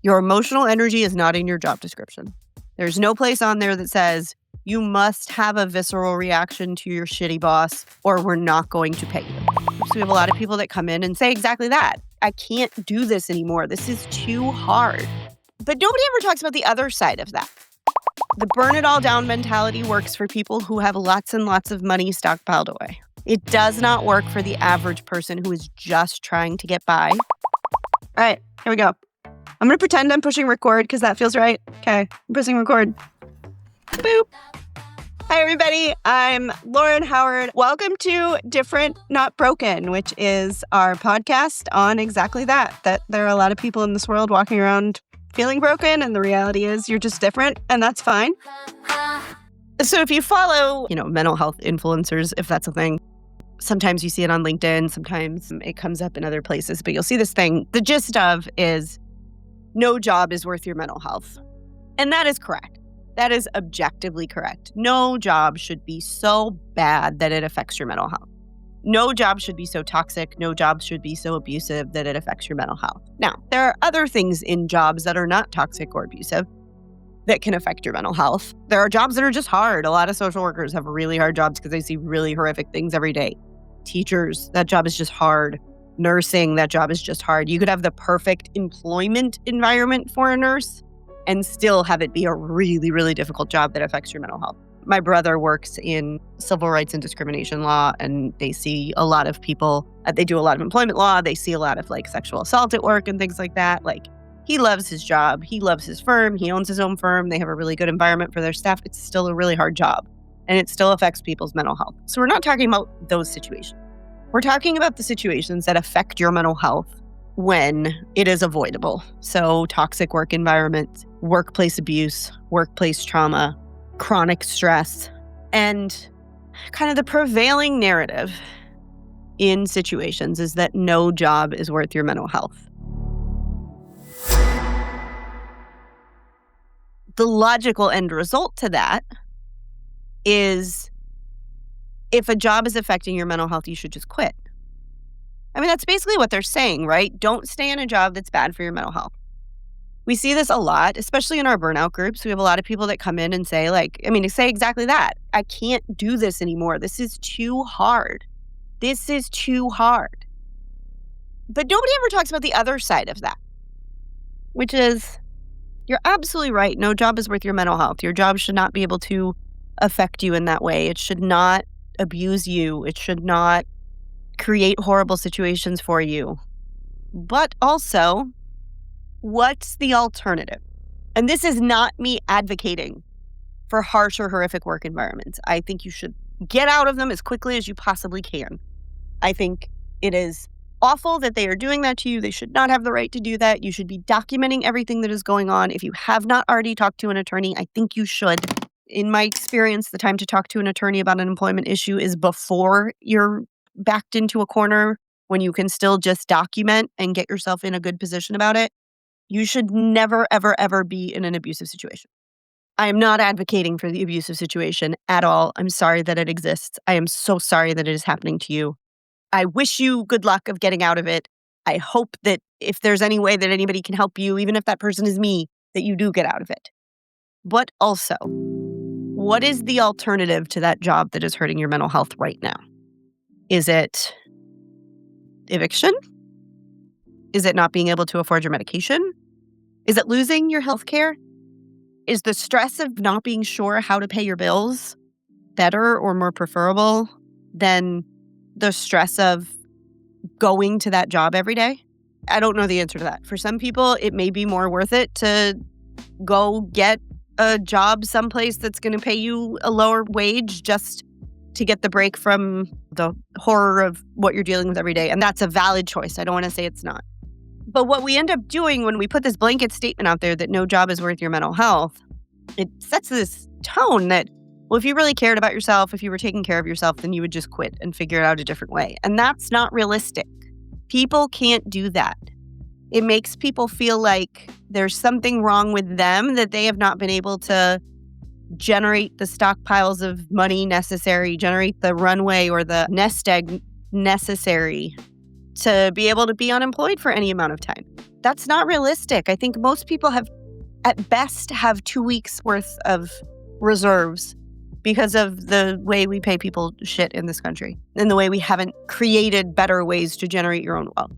Your emotional energy is not in your job description. There's no place on there that says you must have a visceral reaction to your shitty boss or we're not going to pay you. So we have a lot of people that come in and say exactly that. I can't do this anymore. This is too hard. But nobody ever talks about the other side of that. The burn it all down mentality works for people who have lots and lots of money stockpiled away. It does not work for the average person who is just trying to get by. All right, here we go. I'm going to pretend I'm pushing record because that feels right. Okay, I'm pressing record. Boop. Hi, everybody. I'm Lauren Howard. Welcome to Different, Not Broken, which is our podcast on exactly that there are a lot of people in this world walking around feeling broken, and the reality is you're just different, and that's fine. So if you follow, mental health influencers, if that's a thing, sometimes you see it on LinkedIn, sometimes it comes up in other places, but you'll see this thing. The gist of is no job is worth your mental health. And that is correct. That is objectively correct. No job should be so bad that it affects your mental health. No job should be so toxic. No job should be so abusive that it affects your mental health. Now, there are other things in jobs that are not toxic or abusive that can affect your mental health. There are jobs that are just hard. A lot of social workers have really hard jobs because they see really horrific things every day. Teachers, that job is just hard. Nursing, that job is just hard. You could have the perfect employment environment for a nurse and still have it be a really, really difficult job that affects your mental health. My brother works in civil rights and discrimination law, and they see a lot of people, they do a lot of employment law. They see a lot of sexual assault at work and things like that. He loves his job. He loves his firm. He owns his own firm. They have a really good environment for their staff. It's still a really hard job, and it still affects people's mental health. So we're not talking about those situations. We're talking about the situations that affect your mental health when it is avoidable. So toxic work environments, workplace abuse, workplace trauma, chronic stress, and kind of the prevailing narrative in situations is that no job is worth your mental health. The logical end result to that is if a job is affecting your mental health, you should just quit. I mean, that's basically what they're saying, right? Don't stay in a job that's bad for your mental health. We see this a lot, especially in our burnout groups. We have a lot of people that come in and say, say exactly that. I can't do this anymore. This is too hard. This is too hard. But nobody ever talks about the other side of that, which is you're absolutely right. No job is worth your mental health. Your job should not be able to affect you in that way. It should not abuse you. It should not create horrible situations for you. But also, what's the alternative? And this is not me advocating for harsh or horrific work environments. I think you should get out of them as quickly as you possibly can. I think it is awful that they are doing that to you. They should not have the right to do that. You should be documenting everything that is going on. If you have not already talked to an attorney, I think you should. In my experience, the time to talk to an attorney about an employment issue is before you're backed into a corner, when you can still just document and get yourself in a good position about it. You should never, ever, ever be in an abusive situation. I am not advocating for the abusive situation at all. I'm sorry that it exists. I am so sorry that it is happening to you. I wish you good luck of getting out of it. I hope that if there's any way that anybody can help you, even if that person is me, that you do get out of it. But also, what is the alternative to that job that is hurting your mental health right now? Is it eviction? Is it not being able to afford your medication? Is it losing your health care? Is the stress of not being sure how to pay your bills better or more preferable than the stress of going to that job every day? I don't know the answer to that. For some people, it may be more worth it to go get a job someplace that's going to pay you a lower wage just to get the break from the horror of what you're dealing with every day. And that's a valid choice. I don't want to say it's not. But what we end up doing when we put this blanket statement out there that no job is worth your mental health, it sets this tone that, well, if you really cared about yourself, if you were taking care of yourself, then you would just quit and figure it out a different way. And that's not realistic. People can't do that. It makes people feel like there's something wrong with them, that they have not been able to generate the stockpiles of money necessary, generate the runway or the nest egg necessary to be able to be unemployed for any amount of time. That's not realistic. I think most people at best have 2 weeks worth of reserves because of the way we pay people shit in this country and the way we haven't created better ways to generate your own wealth.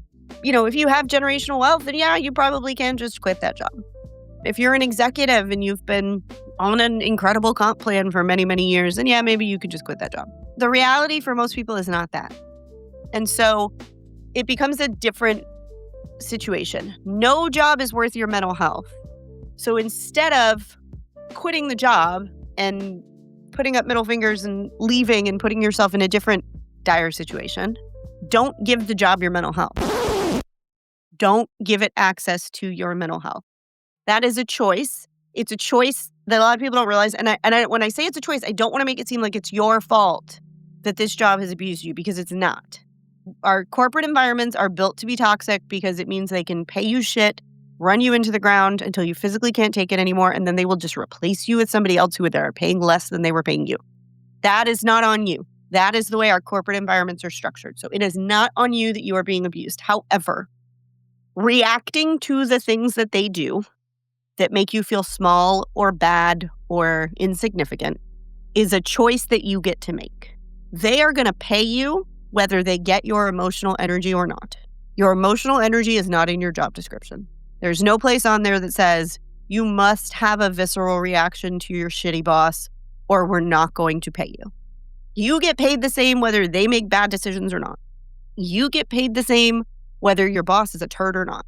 If you have generational wealth, then yeah, you probably can just quit that job. If you're an executive and you've been on an incredible comp plan for many, many years, then yeah, maybe you could just quit that job. The reality for most people is not that. And so it becomes a different situation. No job is worth your mental health. So instead of quitting the job and putting up middle fingers and leaving and putting yourself in a different dire situation, don't give the job your mental health. Don't give it access to your mental health. That is a choice. It's a choice that a lot of people don't realize. And when I say it's a choice, I don't want to make it seem like it's your fault that this job has abused you, because it's not. Our corporate environments are built to be toxic because it means they can pay you shit, run you into the ground until you physically can't take it anymore, and then they will just replace you with somebody else who are paying less than they were paying you. That is not on you. That is the way our corporate environments are structured. So it is not on you that you are being abused. However, reacting to the things that they do that make you feel small or bad or insignificant is a choice that you get to make. They are going to pay you whether they get your emotional energy or not. Your emotional energy is not in your job description. There's no place on there that says you must have a visceral reaction to your shitty boss or we're not going to pay you. You get paid the same whether they make bad decisions or not. You get paid the same whether your boss is a turd or not.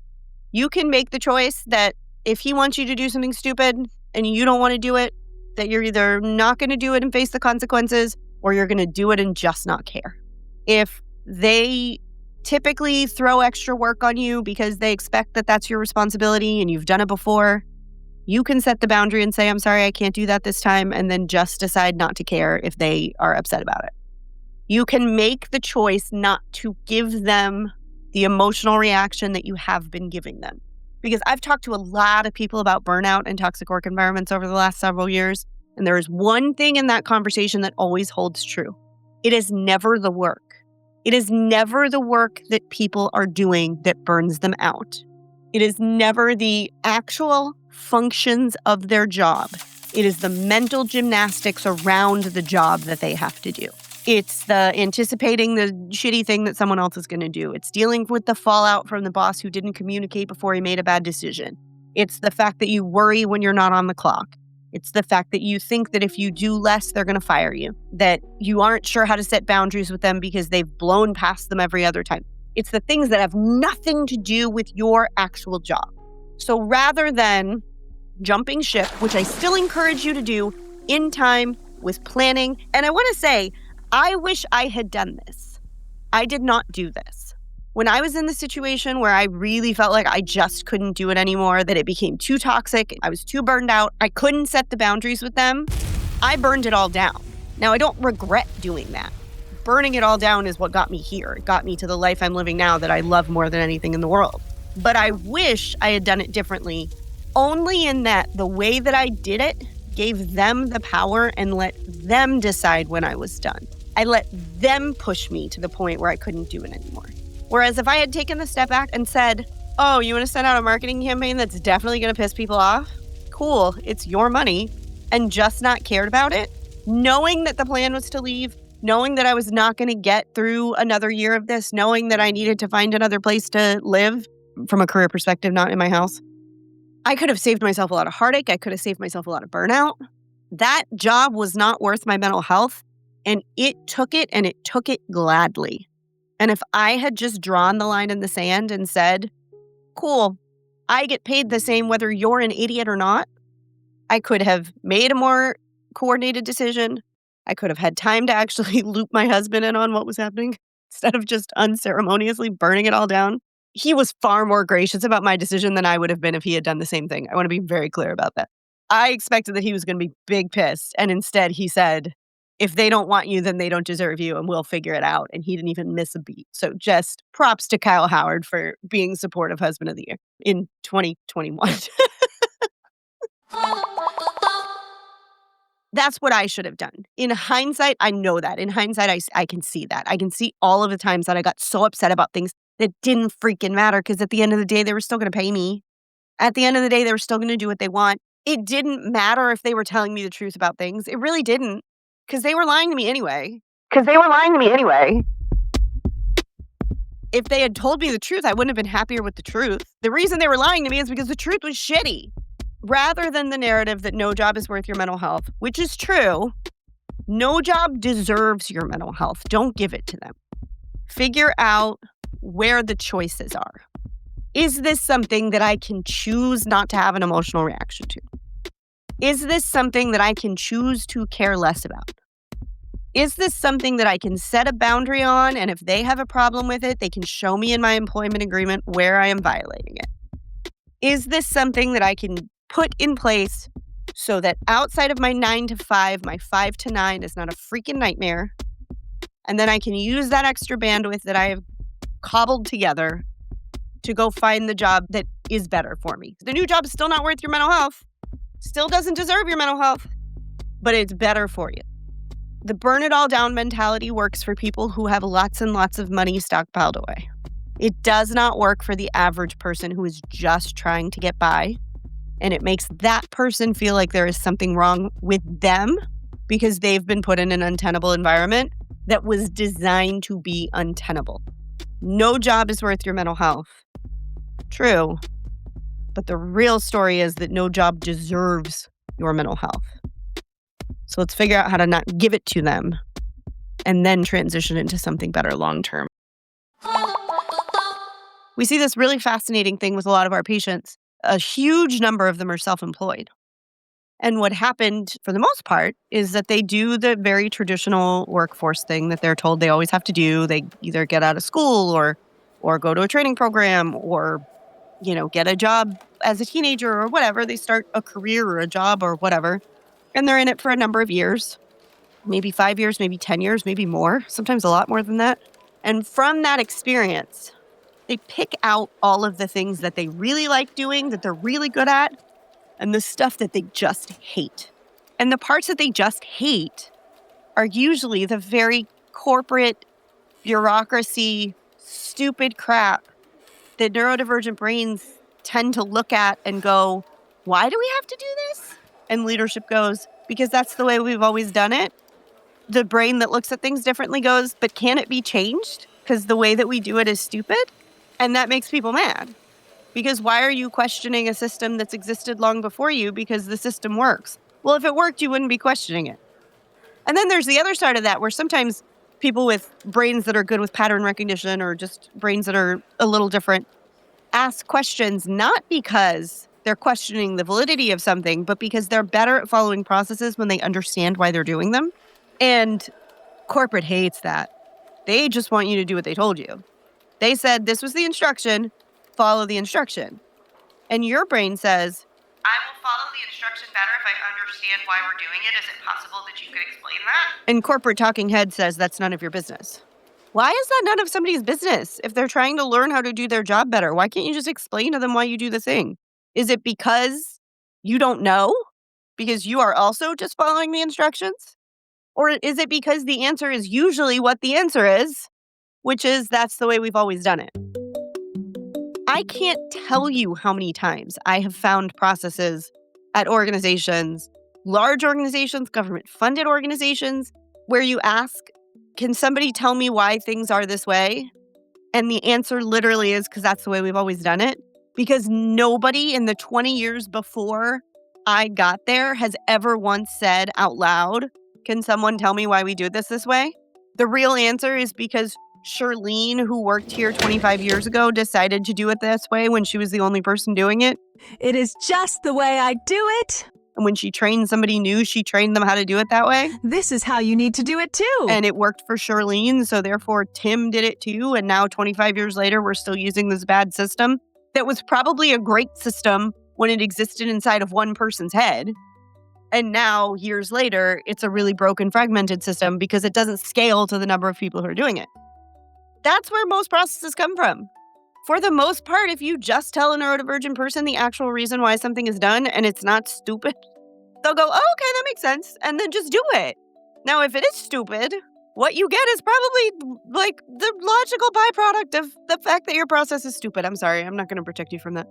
You can make the choice that if he wants you to do something stupid and you don't want to do it, that you're either not going to do it and face the consequences or you're going to do it and just not care. If they typically throw extra work on you because they expect that that's your responsibility and you've done it before, you can set the boundary and say, I'm sorry, I can't do that this time, and then just decide not to care if they are upset about it. You can make the choice not to give them the emotional reaction that you have been giving them. Because I've talked to a lot of people about burnout and toxic work environments over the last several years, and there is one thing in that conversation that always holds true. It is never the work. It is never the work that people are doing that burns them out. It is never the actual functions of their job. It is the mental gymnastics around the job that they have to do. It's the anticipating the shitty thing that someone else is going to do. It's dealing with the fallout from the boss who didn't communicate before he made a bad decision. It's the fact that you worry when you're not on the clock. It's the fact that you think that if you do less, they're going to fire you. That you aren't sure how to set boundaries with them because they've blown past them every other time. It's the things that have nothing to do with your actual job. So rather than jumping ship, which I still encourage you to do in time with planning, and I want to say, I wish I had done this. I did not do this. When I was in the situation where I really felt like I just couldn't do it anymore, that it became too toxic, I was too burned out, I couldn't set the boundaries with them, I burned it all down. Now, I don't regret doing that. Burning it all down is what got me here. It got me to the life I'm living now that I love more than anything in the world. But I wish I had done it differently, only in that the way that I did it gave them the power and let them decide when I was done. I let them push me to the point where I couldn't do it anymore. Whereas if I had taken the step back and said, oh, you want to send out a marketing campaign that's definitely going to piss people off? Cool, it's your money, and just not cared about it, knowing that the plan was to leave, knowing that I was not going to get through another year of this, knowing that I needed to find another place to live from a career perspective, not in my house. I could have saved myself a lot of heartache. I could have saved myself a lot of burnout. That job was not worth my mental health, and it took it gladly. And if I had just drawn the line in the sand and said, cool, I get paid the same whether you're an idiot or not, I could have made a more coordinated decision. I could have had time to actually loop my husband in on what was happening instead of just unceremoniously burning it all down. He was far more gracious about my decision than I would have been if he had done the same thing. I want to be very clear about that. I expected that he was going to be big pissed. And instead he said, if they don't want you, then they don't deserve you and we'll figure it out. And he didn't even miss a beat. So just props to Kyle Howard for being supportive husband of the year in 2021. That's what I should have done. In hindsight, I know that. In hindsight, I can see that. I can see all of the times that I got so upset about things that didn't freaking matter because at the end of the day, they were still going to pay me. At the end of the day, they were still going to do what they want. It didn't matter if they were telling me the truth about things. It really didn't, because they were lying to me anyway. If they had told me the truth, I wouldn't have been happier with the truth. The reason they were lying to me is because the truth was shitty. Rather than the narrative that no job is worth your mental health, which is true, no job deserves your mental health. Don't give it to them. Figure out where the choices are. Is this something that I can choose not to have an emotional reaction to? Is this something that I can choose to care less about? Is this something that I can set a boundary on, and if they have a problem with it, they can show me in my employment agreement where I am violating it? Is this something that I can put in place so that outside of my 9 to 5, my 5 to 9 is not a freaking nightmare, and then I can use that extra bandwidth that I have cobbled together to go find the job that is better for me? The new job is still not worth your mental health, still doesn't deserve your mental health, but it's better for you. The burn it all down mentality works for people who have lots and lots of money stockpiled away. It does not work for the average person who is just trying to get by, and it makes that person feel like there is something wrong with them because they've been put in an untenable environment that was designed to be untenable. No job is worth your mental health. True, but the real story is that no job deserves your mental health. So let's figure out how to not give it to them and then transition into something better long term. We see this really fascinating thing with a lot of our patients. A huge number of them are self-employed. And what happened for the most part is that they do the very traditional workforce thing that they're told they always have to do. They either get out of school or go to a training program or, get a job as a teenager or whatever. They start a career or a job or whatever. And they're in it for a number of years, maybe 5 years, maybe 10 years, maybe more, sometimes a lot more than that. And from that experience, they pick out all of the things that they really like doing, that they're really good at, and the stuff that they just hate. And the parts that they just hate are usually the very corporate, bureaucracy, stupid crap that neurodivergent brains tend to look at and go, why do we have to do this? And leadership goes, because that's the way we've always done it. The brain that looks at things differently goes, but can it be changed? Because the way that we do it is stupid. And that makes people mad. Because why are you questioning a system that's existed long before you because the system works? Well, if it worked, you wouldn't be questioning it. And then there's the other side of that where sometimes people with brains that are good with pattern recognition or just brains that are a little different ask questions not because they're questioning the validity of something, but because they're better at following processes when they understand why they're doing them. And corporate hates that. They just want you to do what they told you. They said, this was the instruction, follow the instruction. And your brain says, I will follow the instruction better if I understand why we're doing it. Is it possible that you could explain that? And corporate talking head says, that's none of your business. Why is that none of somebody's business? If they're trying to learn how to do their job better, why can't you just explain to them why you do the thing? Is it because you don't know? Because you are also just following the instructions? Or is it because the answer is usually what the answer is, which is that's the way we've always done it? I can't tell you how many times I have found processes at organizations, large organizations, government-funded organizations, where you ask, can somebody tell me why things are this way? And the answer literally is because that's the way we've always done it. Because nobody in the 20 years before I got there has ever once said out loud, can someone tell me why we do this way? The real answer is because Shirlene, who worked here 25 years ago, decided to do it this way when she was the only person doing it. It is just the way I do it. And when she trained somebody new, she trained them how to do it that way. This is how you need to do it too. And it worked for Shirlene, so therefore Tim did it too. And now 25 years later, we're still using this bad system that was probably a great system when it existed inside of one person's head. And now, years later, it's a really broken, fragmented system because it doesn't scale to the number of people who are doing it. That's where most processes come from. For the most part, if you just tell a neurodivergent person the actual reason why something is done and it's not stupid, they'll go, oh, okay, that makes sense, and then just do it. Now, if it is stupid, what you get is probably like the logical byproduct of the fact that your process is stupid. I'm sorry, I'm not going to protect you from that.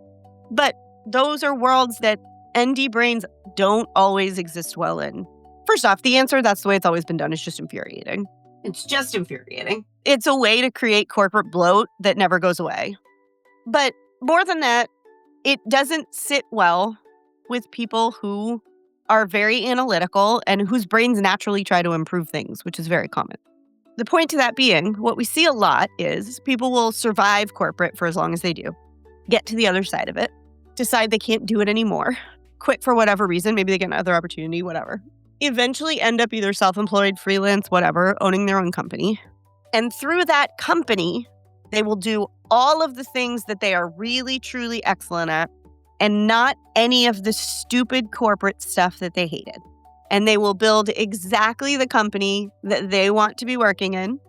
But those are worlds that ND brains don't always exist well in. First off, the answer, that's the way it's always been done, is just infuriating. It's just infuriating. It's a way to create corporate bloat that never goes away. But more than that, it doesn't sit well with people who are very analytical and whose brains naturally try to improve things, which is very common. The point to that being, what we see a lot is people will survive corporate for as long as they do, get to the other side of it, decide they can't do it anymore, quit for whatever reason, maybe they get another opportunity, whatever. Eventually end up either self-employed, freelance, whatever, owning their own company. And through that company, they will do all of the things that they are really, truly excellent at, and not any of the stupid corporate stuff that they hated. And they will build exactly the company that they want to be working in,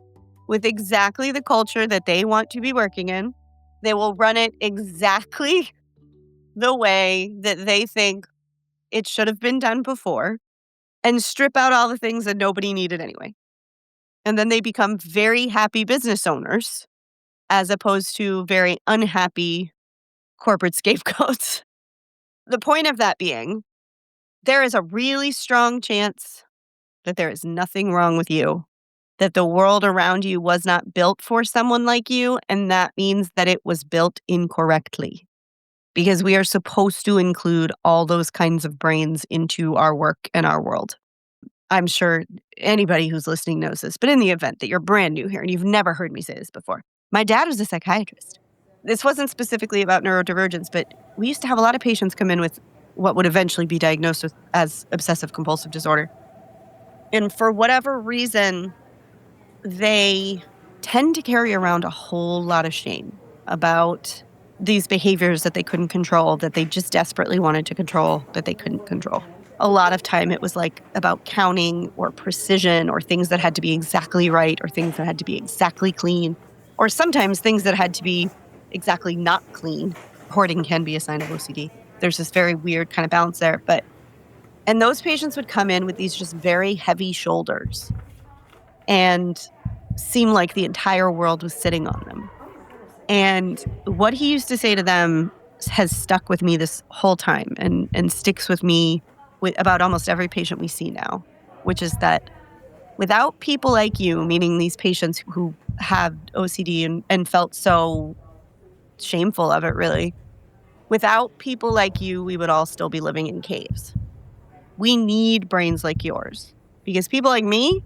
with exactly the culture that they want to be working in. They will run it exactly the way that they think it should have been done before, and strip out all the things that nobody needed anyway. And then they become very happy business owners, as opposed to very unhappy corporate scapegoats. The point of that being, there is a really strong chance that there is nothing wrong with you, that the world around you was not built for someone like you, and that means that it was built incorrectly. Because we are supposed to include all those kinds of brains into our work and our world. I'm sure anybody who's listening knows this, but in the event that you're brand new here and you've never heard me say this before, my dad was a psychiatrist. This wasn't specifically about neurodivergence, but we used to have a lot of patients come in with what would eventually be diagnosed with as obsessive compulsive disorder. And for whatever reason, they tend to carry around a whole lot of shame about these behaviors that they couldn't control, that they just desperately wanted to control, that they couldn't control. A lot of time it was like about counting or precision or things that had to be exactly right or things that had to be exactly clean, or sometimes things that had to be exactly not clean. Hoarding can be a sign of OCD. There's this very weird kind of balance there. And those patients would come in with these just very heavy shoulders and seem like the entire world was sitting on them. And what he used to say to them has stuck with me this whole time and sticks with me about almost every patient we see now, which is that without people like you, meaning these patients who have OCD and felt so shameful of it, really, without people like you, we would all still be living in caves. We need brains like yours, because people like me,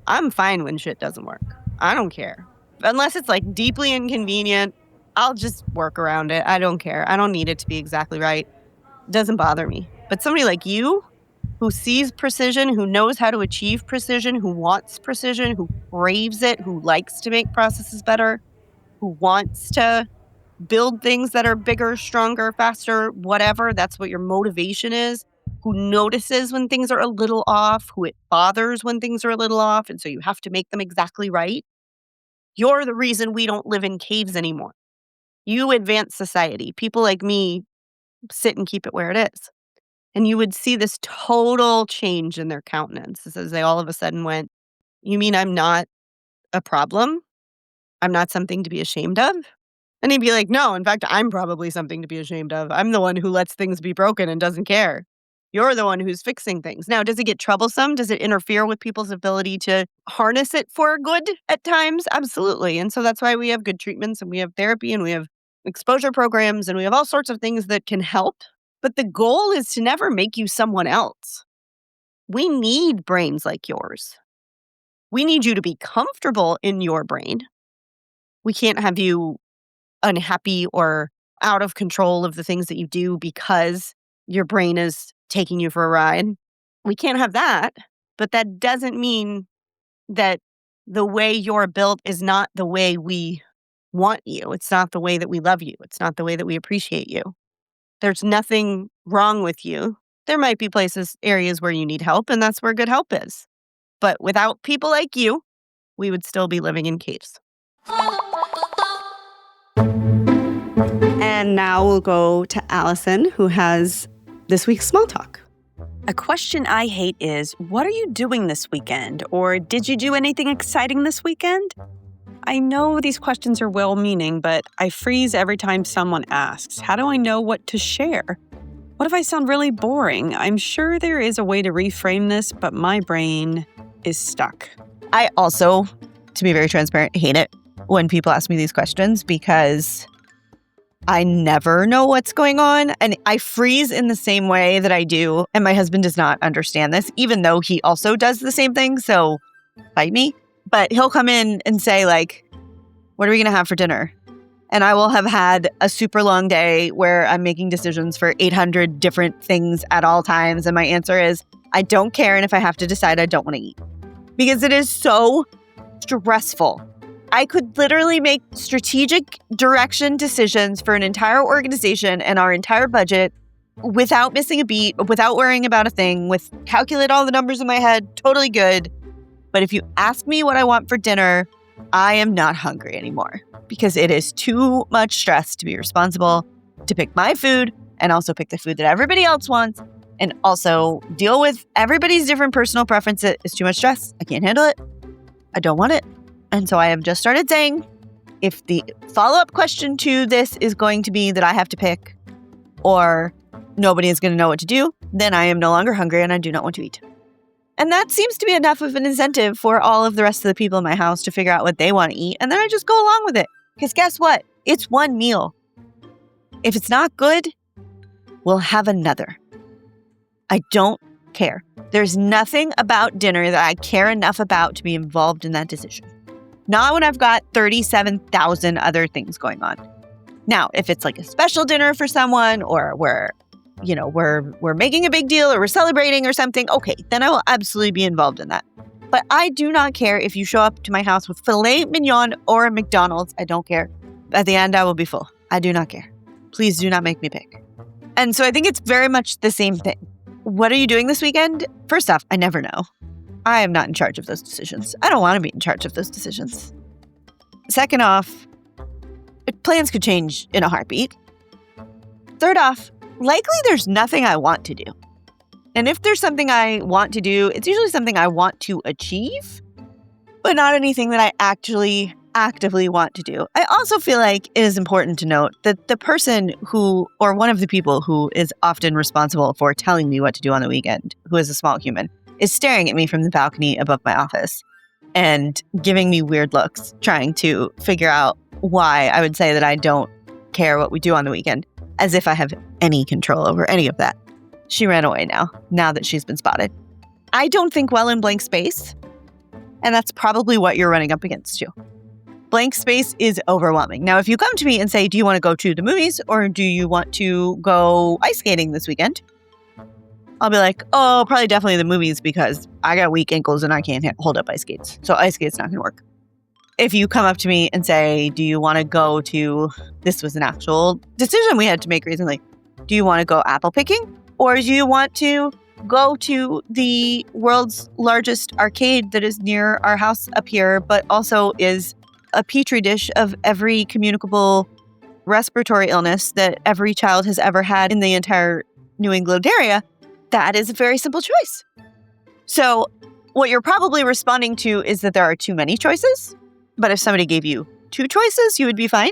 I'm fine when shit doesn't work. I don't care. Unless it's like deeply inconvenient, I'll just work around it. I don't care. I don't need it to be exactly right. It doesn't bother me. But somebody like you, who sees precision, who knows how to achieve precision, who wants precision, who craves it, who likes to make processes better, who wants to build things that are bigger, stronger, faster, whatever, that's what your motivation is, who notices when things are a little off, who it bothers when things are a little off, and so you have to make them exactly right. You're the reason we don't live in caves anymore. You advance society. People like me sit and keep it where it is. And you would see this total change in their countenance as they all of a sudden went, "You mean I'm not a problem? I'm not something to be ashamed of?" And he'd be like, "No, in fact, I'm probably something to be ashamed of. I'm the one who lets things be broken and doesn't care. You're the one who's fixing things." Now, does it get troublesome? Does it interfere with people's ability to harness it for good at times? Absolutely. And so that's why we have good treatments and we have therapy and we have exposure programs and we have all sorts of things that can help. But the goal is to never make you someone else. We need brains like yours. We need you to be comfortable in your brain. We can't have you unhappy or out of control of the things that you do because your brain is taking you for a ride. We can't have that, but that doesn't mean that the way you're built is not the way we want you. It's not the way that we love you. It's not the way that we appreciate you. There's nothing wrong with you. There might be areas where you need help, and that's where good help is. But without people like you, we would still be living in caves. And now we'll go to Allison, who has this week's small talk. A question I hate is, what are you doing this weekend? Or did you do anything exciting this weekend? I know these questions are well-meaning, but I freeze every time someone asks. How do I know what to share? What if I sound really boring? I'm sure there is a way to reframe this, but my brain is stuck. I also, to be very transparent, hate it when people ask me these questions because I never know what's going on. And I freeze in the same way that I do. And my husband does not understand this, even though he also does the same thing. So fight me. But he'll come in and say, like, what are we going to have for dinner? And I will have had a super long day where I'm making decisions for 800 different things at all times. And my answer is, I don't care. And if I have to decide, I don't want to eat. Because it is so stressful. I could literally make strategic direction decisions for an entire organization and our entire budget without missing a beat, without worrying about a thing, calculate all the numbers in my head, totally good. But if you ask me what I want for dinner, I am not hungry anymore because it is too much stress to be responsible to pick my food and also pick the food that everybody else wants and also deal with everybody's different personal preferences. It's too much stress. I can't handle it. I don't want it. And so I have just started saying, if the follow-up question to this is going to be that I have to pick or nobody is going to know what to do, then I am no longer hungry and I do not want to eat. And that seems to be enough of an incentive for all of the rest of the people in my house to figure out what they want to eat. And then I just go along with it. Because guess what? It's one meal. If it's not good, we'll have another. I don't care. There's nothing about dinner that I care enough about to be involved in that decision. Not when I've got 37,000 other things going on. Now, if it's like a special dinner for someone or we're making a big deal or we're celebrating or something, okay, then I will absolutely be involved in that. But I do not care if you show up to my house with filet mignon or a McDonald's. I don't care. At the end, I will be full. I do not care. Please do not make me pick. And so I think it's very much the same thing. What are you doing this weekend? First off, I never know. I am not in charge of those decisions. I don't want to be in charge of those decisions. Second off, plans could change in a heartbeat. Third off, likely there's nothing I want to do. And if there's something I want to do, it's usually something I want to achieve, but not anything that I actually actively want to do. I also feel like it is important to note that the person who, or one of the people who is often responsible for telling me what to do on the weekend, who is a small human, is staring at me from the balcony above my office and giving me weird looks, trying to figure out why I would say that I don't care what we do on the weekend, as if I have any control over any of that. She ran away now that she's been spotted. I don't think well in blank space, and that's probably what you're running up against too. Blank space is overwhelming. Now, if you come to me and say, do you want to go to the movies or do you want to go ice skating this weekend? I'll be like, oh, probably definitely the movies because I got weak ankles and I can't hold up ice skates. So ice skates not going to work. If you come up to me and say, do you want to go to, this was an actual decision we had to make recently. Do you want to go apple picking? Or do you want to go to the world's largest arcade that is near our house up here, but also is a petri dish of every communicable respiratory illness that every child has ever had in the entire New England area? That is a very simple choice. So what you're probably responding to is that there are too many choices. But if somebody gave you 2 choices, you would be fine.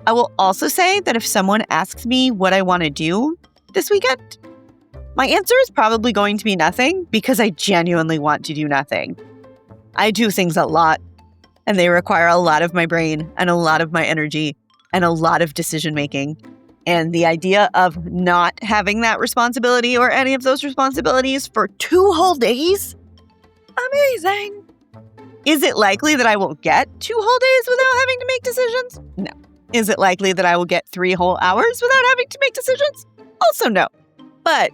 I will also say that if someone asks me what I want to do this weekend, my answer is probably going to be nothing because I genuinely want to do nothing. I do things a lot, and they require a lot of my brain and a lot of my energy and a lot of decision making. And the idea of not having that responsibility or any of those responsibilities for 2 whole days? Amazing. Is it likely that I will get 2 whole days without having to make decisions? No. Is it likely that I will get 3 whole hours without having to make decisions? Also no. But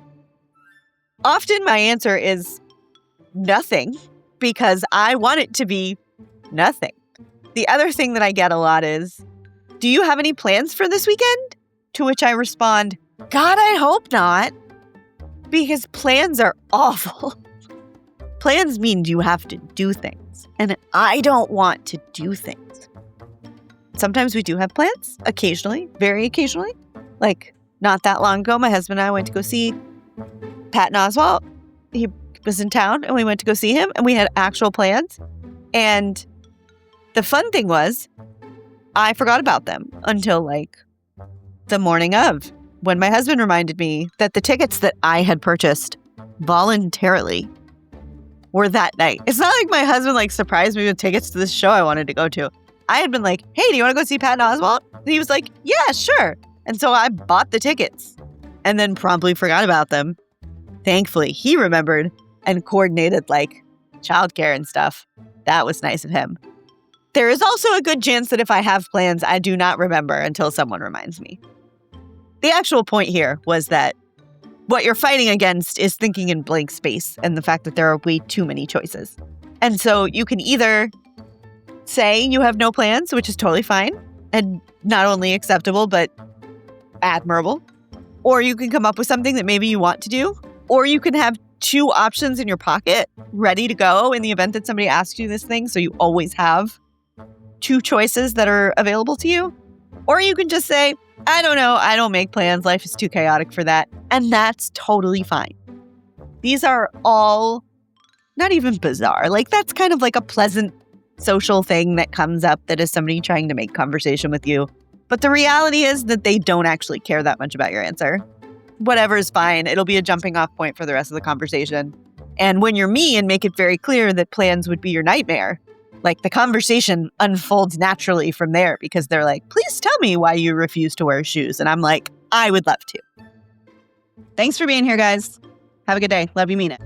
often my answer is nothing because I want it to be nothing. The other thing that I get a lot is, do you have any plans for this weekend? To which I respond, God, I hope not. Because plans are awful. Plans mean you have to do things. And I don't want to do things. Sometimes we do have plans, occasionally, very occasionally. Like not that long ago, my husband and I went to go see Patton Oswalt, he was in town and we went to go see him and we had actual plans. And the fun thing was I forgot about them until like the morning of, when my husband reminded me that the tickets that I had purchased voluntarily were that night. It's not like my husband like surprised me with tickets to this show I wanted to go to. I had been like, hey, do you want to go see Patton Oswalt? And he was like, yeah, sure. And so I bought the tickets and then promptly forgot about them. Thankfully, he remembered and coordinated like childcare and stuff. That was nice of him. There is also a good chance that if I have plans, I do not remember until someone reminds me. The actual point here was that what you're fighting against is thinking in blank space and the fact that there are way too many choices. And so you can either say you have no plans, which is totally fine and not only acceptable, but admirable, or you can come up with something that maybe you want to do, or you can have two options in your pocket ready to go in the event that somebody asks you this thing. So you always have two choices that are available to you. Or you can just say, I don't know, I don't make plans. Life is too chaotic for that. And that's totally fine. These are all not even bizarre. Like that's kind of like a pleasant social thing that comes up that is somebody trying to make conversation with you. But the reality is that they don't actually care that much about your answer. Whatever is fine. It'll be a jumping off point for the rest of the conversation. And when you're me and make it very clear that plans would be your nightmare, like the conversation unfolds naturally from there because they're like, please tell me why you refuse to wear shoes. And I'm like, I would love to. Thanks for being here, guys. Have a good day. Love you, mean it.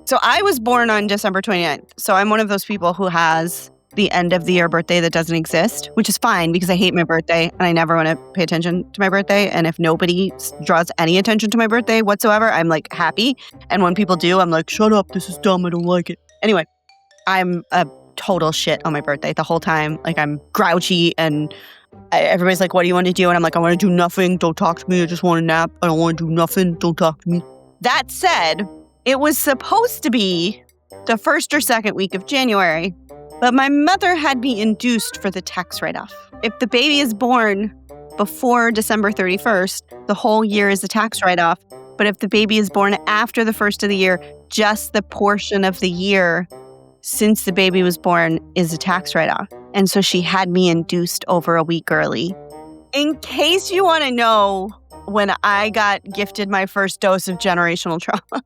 So I was born on December 29th. So I'm one of those people who has the end of the year birthday that doesn't exist, which is fine because I hate my birthday and I never want to pay attention to my birthday. And if nobody draws any attention to my birthday whatsoever, I'm like happy. And when people do, I'm like, shut up, this is dumb, I don't like it. Anyway, I'm a total shit on my birthday the whole time. Like I'm grouchy and everybody's like, what do you want to do? And I'm like, I want to do nothing. Don't talk to me. I just want to nap. I don't want to do nothing. Don't talk to me. That said, it was supposed to be the first or second week of January. But my mother had me induced for the tax write-off. If the baby is born before December 31st, the whole year is a tax write-off. But if the baby is born after the first of the year, just the portion of the year since the baby was born is a tax write-off. And so she had me induced over a week early. In case you want to know when I got gifted my first dose of generational trauma,